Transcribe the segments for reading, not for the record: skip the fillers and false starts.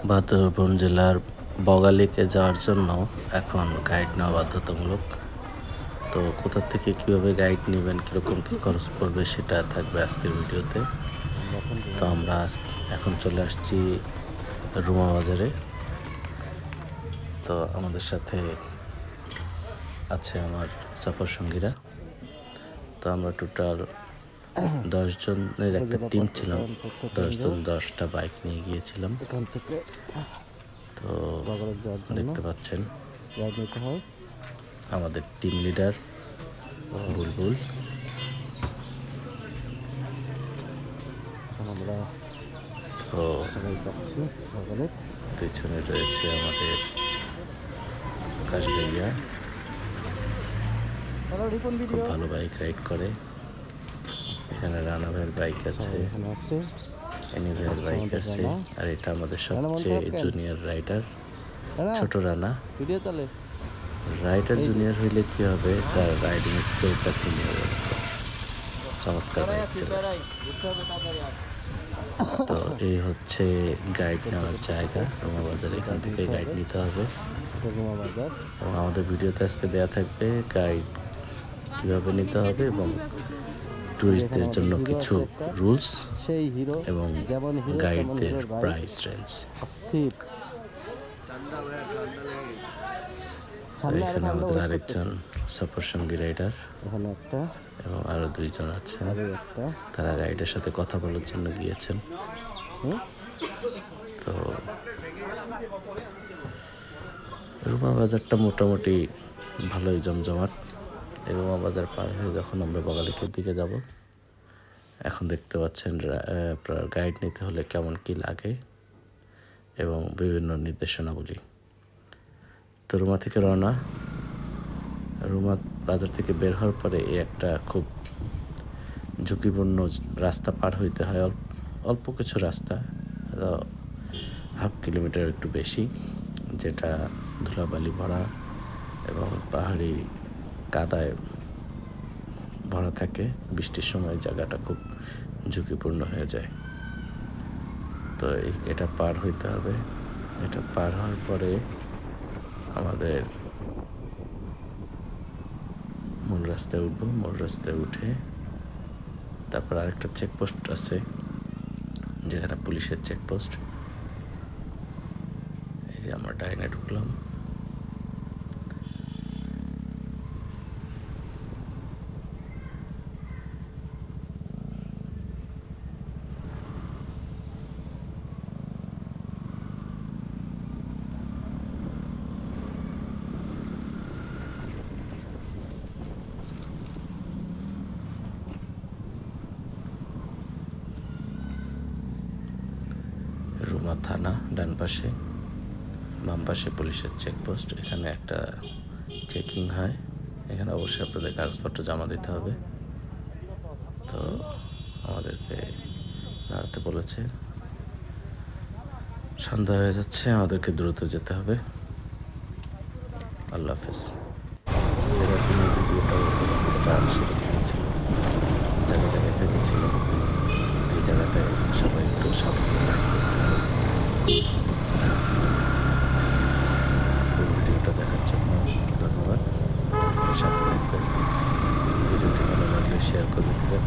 বান্দরবান জেলার বগালীতে যাওয়ার জন্য এখন গাইড নেওয়া বাধ্যতামূলক। তো কোথা থেকে কীভাবে গাইড নেবেন, কীরকম কী খরচ পড়বে সেটা থাকবে আজকের ভিডিওতে। তো আমরা এখন চলে আসছি রুমা বাজারে। তো আমাদের সাথে আছে আমার সফর সঙ্গীরা। তো আমরা টোটাল 10 জনের একটা টিম ছিলাম। 10 জন 10টা বাইক নিয়ে গিয়েছিলাম। তো দেখতে পাচ্ছেন আমাদের টিম লিডার বুলবুল, তো পেছনে রয়েছে আমাদের আকাশ ভাইয়া, খুব ভালো বাইক রাইড করে। এখানে রানা ভাইয়ের বাইক আছে, এনি ভাইয়ের বাইক আছে, আর এটা আমাদের সবচেয়ে জুনিয়র রাইডার ছোট রানা। রাইডার জুনিয়র হইলে কি হবে, তার রাইডিং স্কিলটা সিনিয়র। চমৎকার বাইক চালায়। তো এই হচ্ছে গাইড নেওয়ার জায়গা রুমা বাজার। এখান থেকে গাইড নিতে হবে এবং আমাদের ভিডিওতে আজকে দেওয়া থাকবে গাইড কীভাবে নিতে হবে এবং ট্যুরিস্টদের জন্য কিছু রুলস এবং গাইডদের প্রাইস রেঞ্জ। এখানে আমাদের আরেকজন সফর সঙ্গী রাইডার এবং আরো 2 জন আছেন, তারা গাইডের সাথে কথা বলার জন্য গিয়েছেন। তো রুমা বাজারটা মোটামুটি ভালোই জমজমাট। এই রুমা বাজার পার হয়ে যখন আমরা বগালীর দিকে যাব, এখন দেখতে পাচ্ছেন গাইড নিতে হলে কেমন কি লাগে এবং বিভিন্ন নির্দেশনাবলী। তো রুমা থেকে রওনা। রুমা বাজার থেকে বের হওয়ার পরে এই একটা খুব ঝুঁকিপূর্ণ রাস্তা পার হইতে হয়। অল্প কিছু রাস্তা, 1/2 কিলোমিটার একটু বেশি, যেটা ধুলাবালি ভরা এবং পাহাড়ি কাদায় ভরা থাকে। বৃষ্টির সময় জায়গাটা খুব ঝুঁকিপূর্ণ হয়ে যায়। তো এটা পার হইতে হবে। এটা পার হওয়ার পরে আমাদের মূল রাস্তায় উঠবো। মূল রাস্তায় উঠে তারপর আরেকটা চেকপোস্ট আছে, যেখানে পুলিশের চেকপোস্ট। এই যে আমরা ডাইনে ঢুকলাম। রুমা থানা ডান পাশে, বাম পাশে পুলিশের চেকপোস্ট। এখানে একটা চেকিং হয়, এখানে অবশ্যই আপনাদের কাগজপত্র জমা দিতে হবে। তো আমাদেরকে দাঁড়াতে বলেছে। সন্ধ্যা হয়ে যাচ্ছে, আমাদেরকে দ্রুত যেতে হবে। আল্লাহ হাফেজ। এবার দিনের ভিডিওটা রাস্তাটা সেরকম ছিল, জায়গায় জায়গায় ভেজেছিল। এই জায়গাটায় সবাই একটু সাবধানে করতে হবে। ভিডিওটা দেখার জন্য ধন্যবাদ। সাথে থাকবেন। ভিডিওটি ভালো লাগলে শেয়ার করে দেবেন।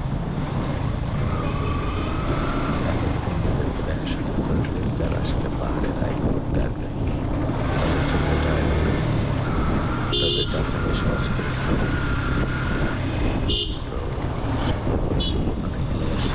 বন্ধুদেরকে দেখার সুযোগ করে দেবেন, যারা আসলে পাহাড়ে রাইড করতে আগ্রহী। তাদের জন্য এটা তাদের যাত্রাকে সহজ করে দেবে। তো সকল অনেক ভালোবাসা।